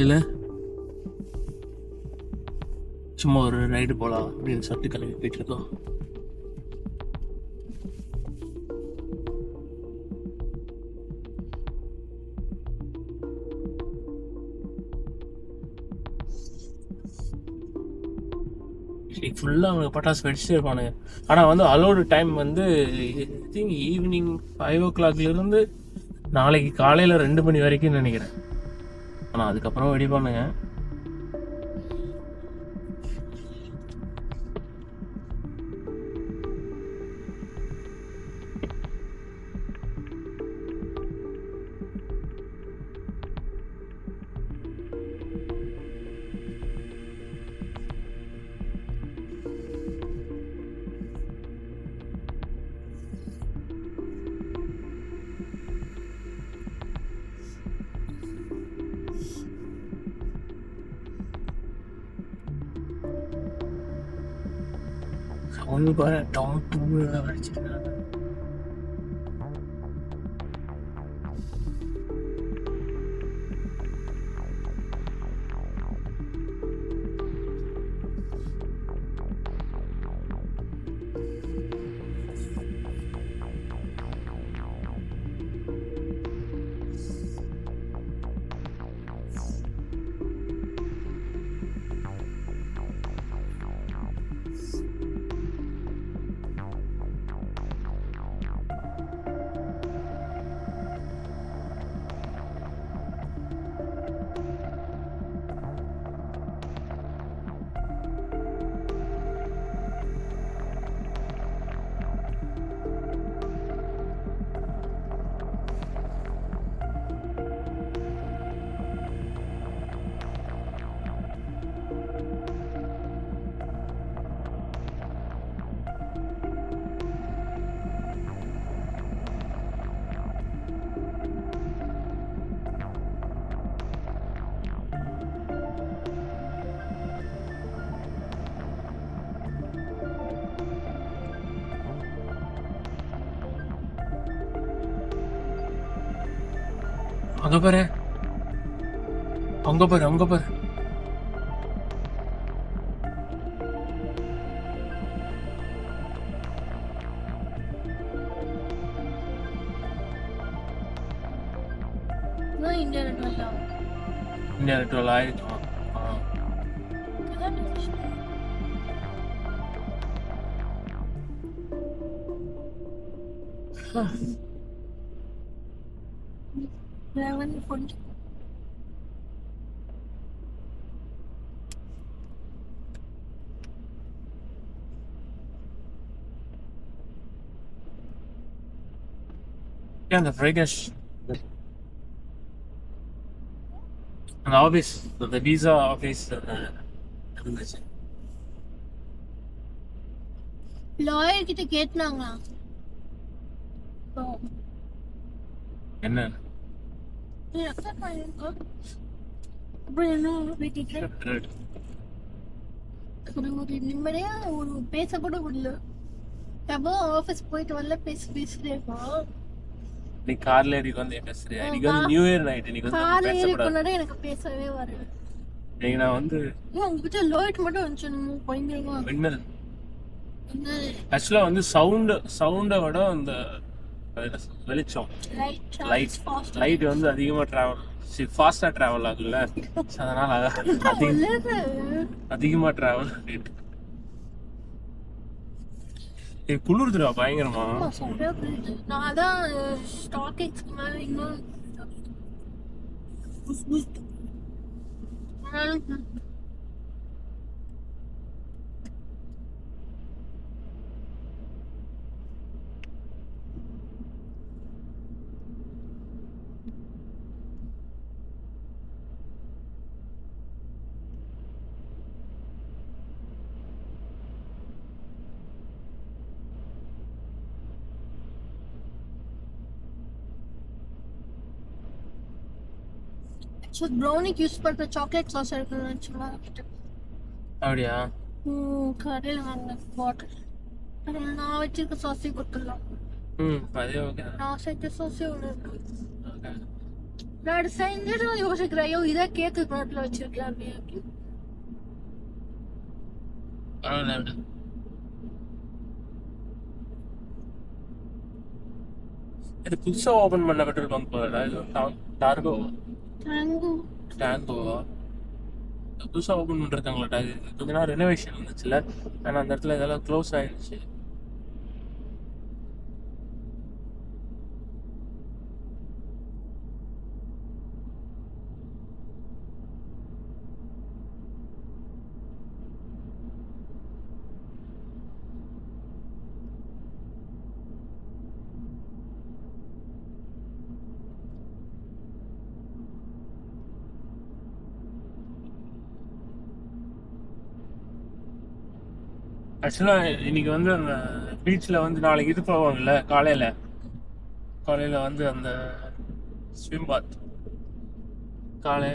இல்லை சும்மா ஒரு ரைடு போகலாம் அப்படின்னு சொல்லிட்டு கிளம்பி போயிட்டு இருக்கோம். ஃபுல்லாக அவங்க பட்டாசு வெடிச்சுட்டே இருப்பானுங்க. ஆனால் வந்து அலோடு டைம் வந்து ஐ திங்க் ஈவினிங் 5 o'clockலேருந்து நாளைக்கு காலையில் 2 மணி வரைக்கும் நினைக்கிறேன். ஆனால் அதுக்கப்புறம் வெடிப்பானுங்க. ஒன்று பாரு டவுன் 2 வச்சிருக்காங்க. அங்கே பாரு அங்கே பாரு அங்கே பாரு இந்தியா 12 ஆயிருக்கும். அந்த ஃப்ரைகஷ் அந்த ஆஃபீஸ் அந்த விசா ஆஃபீஸ் இருந்துச்சு. லாயர் கிட்ட கேட்டாங்களா என்ன ஒரு நிம்மதியா ஒரு பேச கூட முடியல. எப்போ ஆபீஸ் போயிட்டு வரல பேசிட்டே இருக்கோம். நீ கார்ல ஏறி வந்து பேசுறியா? இன்னைக்கு வந்து நியூ இயர் நைட். இன்னைக்கு வந்து கார்ல ஏறி பேசக்கூடாது. போனதே எனக்கு பேசவே வரல. இன்னைக்கு நான் வந்து உங்ககிட்ட லைட் மட்டும் வந்துச்சு பயங்கரமா. மின்னல் ஆக்சுவலா வந்து சவுண்டை விட அந்த வெளிச்சம் லைட் வந்து அதிகமா ஃபாஸ்டா டிராவல் ஆகுல்ல, அதனால அதிகமா டிராவல் ஆகிட்டு குளிர்துடா பயங்கரமா. நான் அதான் ஸ்டாக் எக்ஸ்க்கு மேல இன்னும் ப்ரௌனிக்கு யூஸ் பண்ற சாக்லேட் சாஸ் இருக்குன்னு அப்படியா? கடையில் வாங்கின பாட்டில் நான் வச்சிருக்க சாஸே கொடுத்துடலாம். அதே ஓகே. நான் சேர்த்த சாஸே ஒன்று இருக்கு. நான் செஞ்சுட்டு யோசிக்கிறேன், ஐயோ இதை கேக்கு ரோட்ல வச்சிருக்கலாமே அப்படின்னு. பரவாயில்ல விடு. இது புதுசா ஓபன் பண்ண பெட்ரோல் பங்க் போல. இது டார்கோ டேங்கு. டேங்கோவா புதுசா ஓபன் பண்ணிருக்காங்களா? இது கொஞ்ச நாள் ரெனோவேஷன் இருந்துச்சுல, ஆனா அந்த இடத்துல இதெல்லாம் க்ளோஸ் ஆயிடுச்சு. ஆக்சுவலா இன்னைக்கு வந்து அந்த பீச்ல வந்து நாளைக்கு இது போவாங்கல்ல, காலையில காலையில வந்து அந்த ஸ்விம் பாத் காலை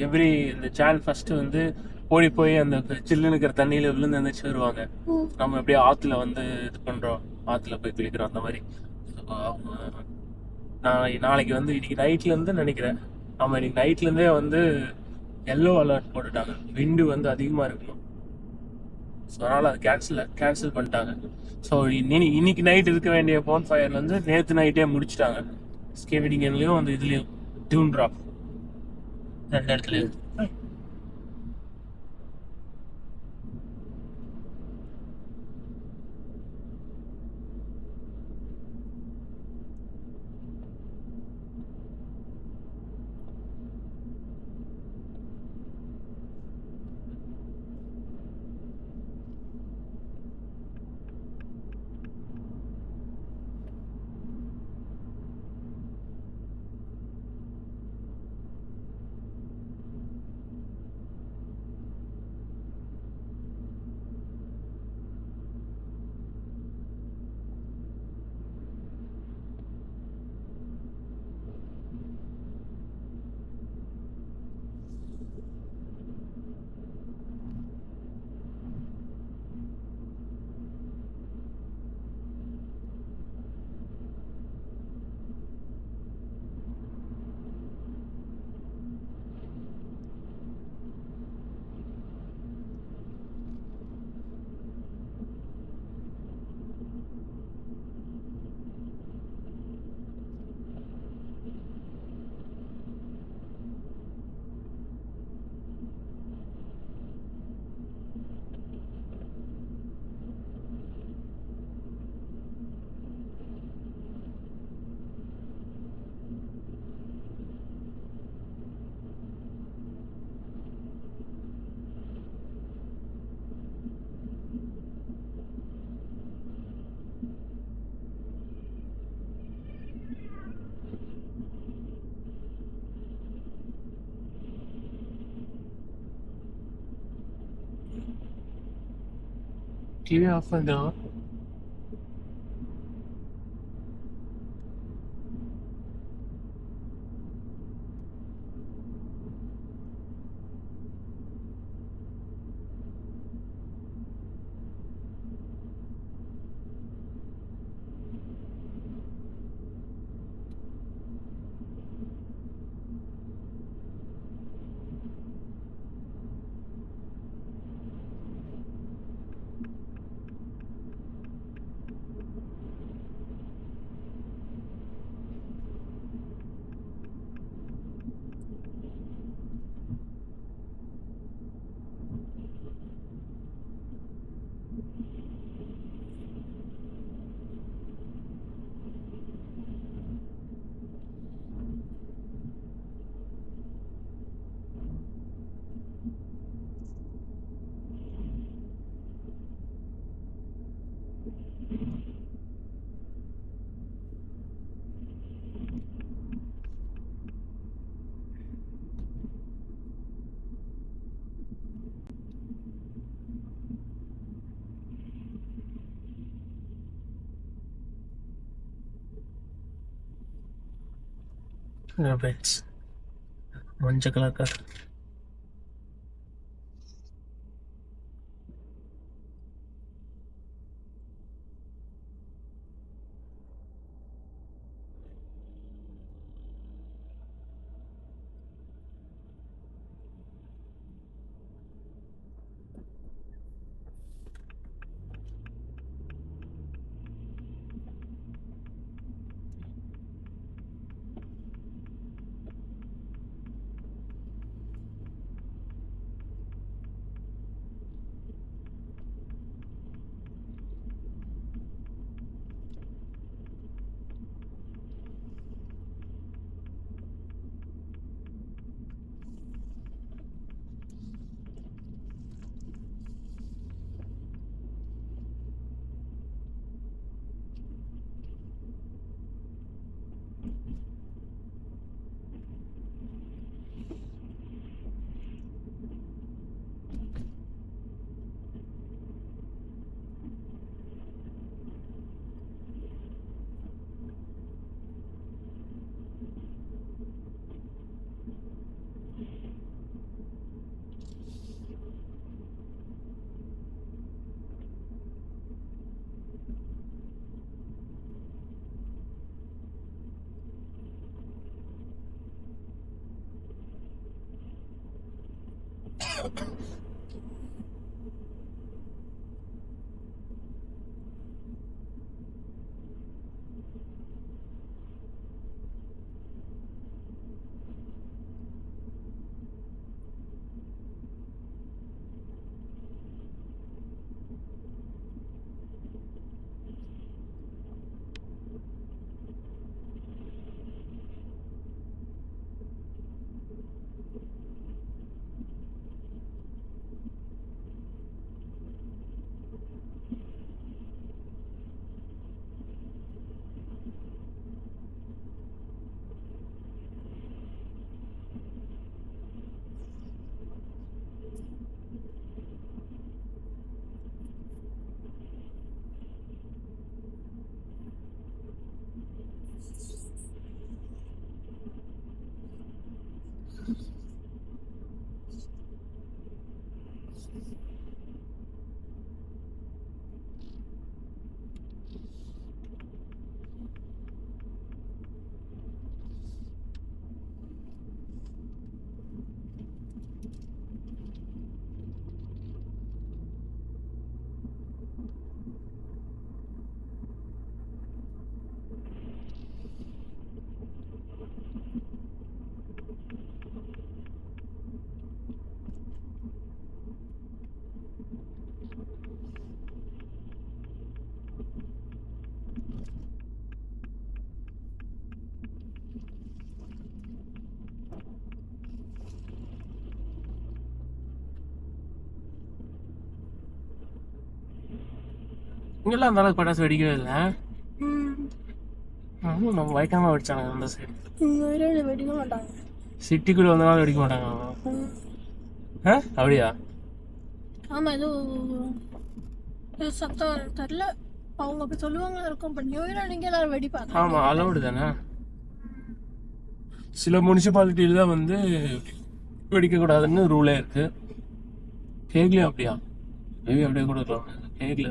எவ்ரி இந்த ஜான் ஃபர்ஸ்ட் வந்து ஓடி போய் அந்த சில்லுன்னு இருக்கிற தண்ணியில விழுந்து எந்திரிச்சு வருவாங்க. நம்ம எப்படியே ஆத்துல வந்து இது பண்றோம், ஆத்துல போய் குளிக்கிறோம் அந்த மாதிரி. நாளைக்கு வந்து இன்னைக்கு நைட்ல இருந்து நினைக்கிறேன், ஆமா இன்னைக்கு நைட்ல இருந்தே வந்து எல்லோ அலர்ட் போட்டுட்டாங்க, விண்டு வந்து அதிகமா இருக்கணும். ஸோ அதனால அது கேன்சல் பண்ணிட்டாங்க. ஸோ இன்னைக்கு நைட் இருக்க வேண்டிய போன் ஃபயர் வந்து நேற்று நைட்டே முடிச்சிட்டாங்க. ஸ்கேவிடிங்கன்லயும் அந்த இதுலயும் டியூன் ட்ராப் ரெண்டு இடத்துலயும். டிவி ஆஃப் பண்ணிட்டோம். பெட்ஸ் மஞ்சள் கலர் கார். இங்கெல்லாம் அந்த அளவுக்கு பட்டாசு வெடிக்கவே இல்லை. ம். நம்ம பயங்கரமாக வெடிச்சானுங்க அந்த சைடு. இங்க வரையில வெடிக்க மாட்டாங்க. சிட்டிக்குள்ளே வந்தனால வெடிக்க மாட்டாங்க. ம். அப்படியா? ஆமா, ஏதோ சத்தம் தெரியல. அவங்க அப்படி சொல்லுவாங்க இருக்கும். பட் நியூ இயர் அன்னைக்கு எல்லாரும் வெடிப்பாங்க. ஆமாம், அலௌடு தானே. சில முனிசிபாலிட்டியில் தான் வந்து வெடிக்கக்கூடாதுன்னு ரூலே இருக்கு. ஹேக்லேயும் அப்படியா? மேபி அப்படியே கூட இருக்கலாம். ஹேக்ல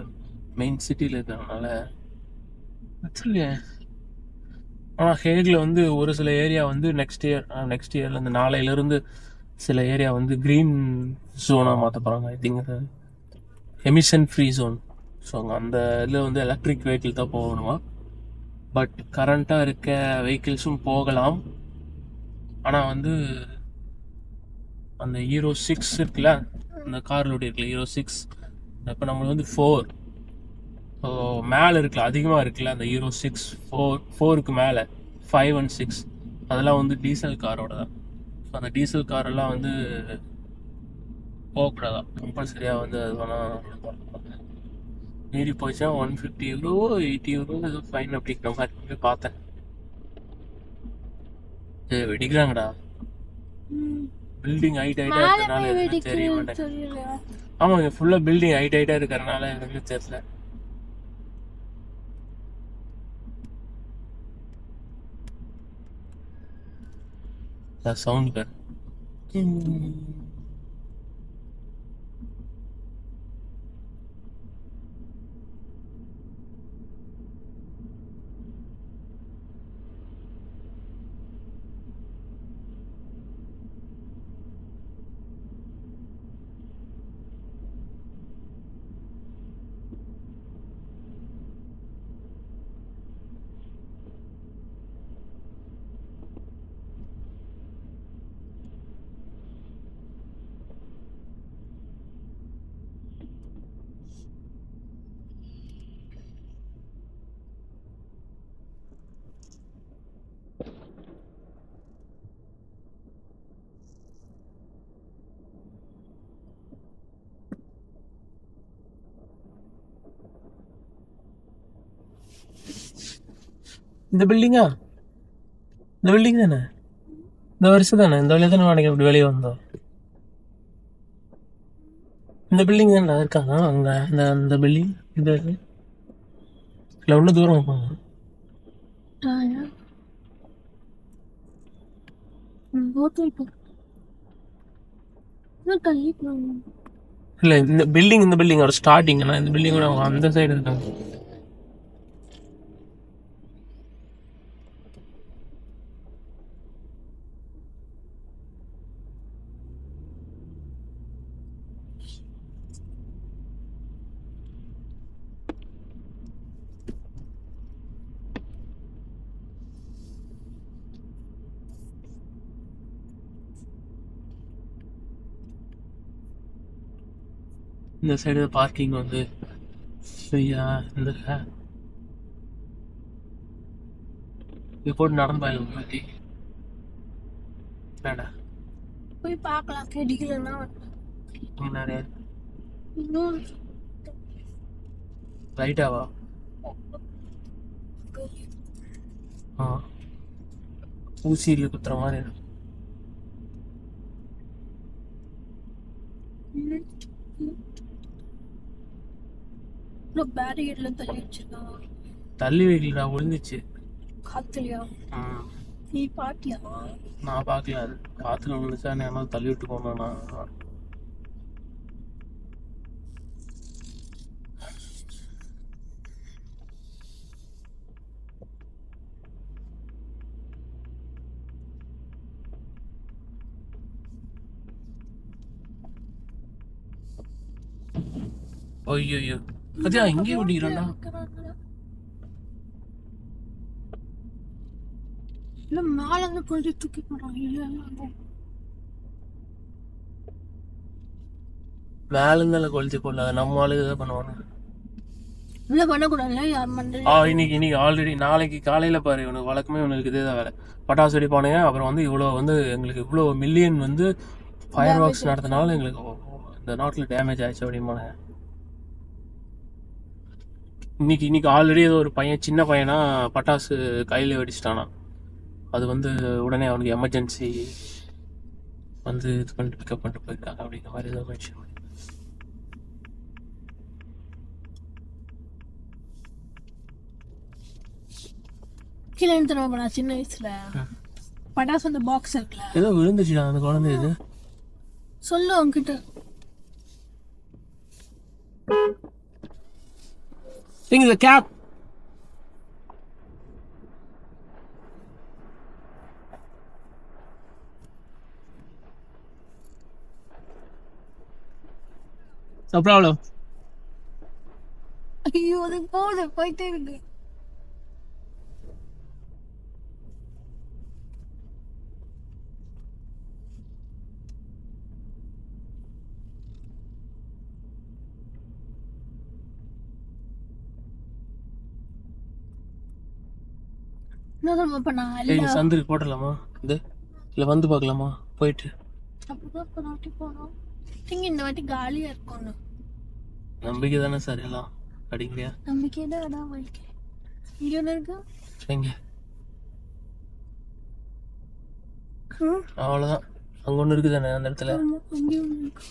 மெயின் சிட்டியில் இருக்கிறதுனால இல்லையே. ஆனால் ஹேக்ல வந்து ஒரு சில ஏரியா வந்து நெக்ஸ்ட் இயர்லேருந்து நாளையிலேருந்து சில ஏரியா வந்து க்ரீன் ஜோனாக மாற்ற போகிறாங்க. I think emission free zone. So அங்கே அந்த இதில் வந்து எலக்ட்ரிக் வெஹிக்கிள் தான் போகணுமா. பட் கரண்ட்டாக இருக்க வெஹிக்கிள்ஸும் போகலாம். ஆனால் வந்து அந்த ஹீரோ 6 இருக்குல்ல, அந்த கார்லோட இருக்குல்ல ஹீரோ 6, இப்போ நம்மளுக்கு வந்து 4 ஸோ மேலே இருக்குல்ல, அதிகமாக இருக்குல்ல அந்த ஹீரோ 6 4க்கு மேலே 5 and 6 அதெல்லாம் வந்து டீசல் காரோட தான். ஸோ அந்த டீசல் காரெல்லாம் வந்து போகக்கூடாதான். கம்பல்சரியாக வந்து அது வேணால் மீறி போச்சுன்னா €150 €80 ஏதோ ஃபைன் அப்படிங்கிற மாதிரி போய் பார்த்தேன். வெடிக்கிறாங்கடா. பில்டிங் ஹைட் ஹைட்டாக இருக்கிறதுனால எதுவும் தெரிய மாட்டேன். ஆமாம், இங்கே ஃபுல்லாக பில்டிங் ஹைட்டாக இருக்கிறதுனால எனக்கு தெரியல. சவுண்ட் பேர் இந்த பில்டிங் தானே, இந்த வருஷம் தானே, இந்த வழியாக தானே வாடகை அப்படி வெளியே வந்தோம். இந்த பில்டிங் தானே இருக்காங்க அங்கே, அந்த பில்டிங் இது இல்லை, ஒன்றும் தூரம் போங்க. இல்லை, இந்த பில்டிங்கோட ஸ்டார்டிங், இந்த பில்டிங்கோட அந்த சைடு இருக்காங்க. இந்த சைடு பார்க்கிங் வந்து ஃப்ரீயா இந்த இது போட்டு நடந்து போயிடலாம் மாட்டி வேண்டாம் போய் பார்க்கலாம் கிடைக்கலன்னா முன்னாடி இன்னும் ரைட்டாவா ஆ ஊசியில் குத்துற மாதிரி இருக்கு. பேரியர்ல தள்ளி வச்சிருக்கான். தள்ளி வைக்கலடா விழுந்துச்சு. காத்துலயா? நீ பாட்டியா? நான் பார்க்கல, அது காத்துல விழுந்துச்சா என்ன தள்ளி விட்டு போனா. ஐயோ அதே இங்கே ஓடிக்கிறான்டா. இல்ல மேல இருந்து போயிட்டு தூக்கி போறாங்க. மேல இருந்தால கொளுத்தி போடல, நம்ம ஆளுக்கு தான் பண்ணுவாங்க. இல்ல பண்ணக்கூடாதுல்ல யார் பண்றது? இன்னைக்கு ஆல்ரெடி நாளைக்கு காலையில பாரு, இவனுக்கு வழக்கமே இவனுக்கு இதே தான் வேலை. பட்டாசு வெடிப்பானுங்க, அப்புறம் வந்து இவ்வளோ வந்து எங்களுக்கு இவ்வளோ மில்லியன் வந்து ஃபயர் ஒர்க்ஸ் நடத்தினாலும் எங்களுக்கு இந்த நாட்டில் டேமேஜ் ஆயிடுச்சு அப்படிமானுங்க. இன்னைக்கு ஆல்ரெடி ஏதோ ஒரு பையன், சின்ன பையனா பட்டாசு கையில் வெடிச்சிட்டானா. அது வந்து உடனே அவனுக்கு எமர்ஜென்சி வந்து இது பண்ணிட்டு பிக்கப் பண்ணிட்டு போயிருக்காங்க அப்படிங்கிற மாதிரி ஏதோ மென்ஷன் பண்ணி. கீழே தருவாங்க. நான் சின்ன வயசுல பட்டாசு அந்த பாக்ஸ் இருக்குல்ல, ஏதோ விழுந்துச்சுடா அந்த குழந்தை. இது சொல்லு அவன்கிட்ட. the cap. No problem. ஐயோ அது போகுது, போயிட்டே இருக்கு. என்ன பண்ணா? சந்துக்கு போட்டலாமா? இது இல்லை வந்து பார்க்கலாமா போயிட்டு? அப்படிதான் இப்போ நாட்டி போனோம். திங்க இந்த வாட்டி காலியா இருக்கணும். நம்பிக்கை தானே சார் எல்லாம் அடிக்கலையா? நம்பிக்கை தான் அதான் வாழ்க்கை. இங்கே ஒன்று இருக்கா? எங்க? அவ்வளோதான், அங்கே ஒன்று இருக்குது தானே அந்த இடத்துல. அங்கே ஒன்று இருக்கு.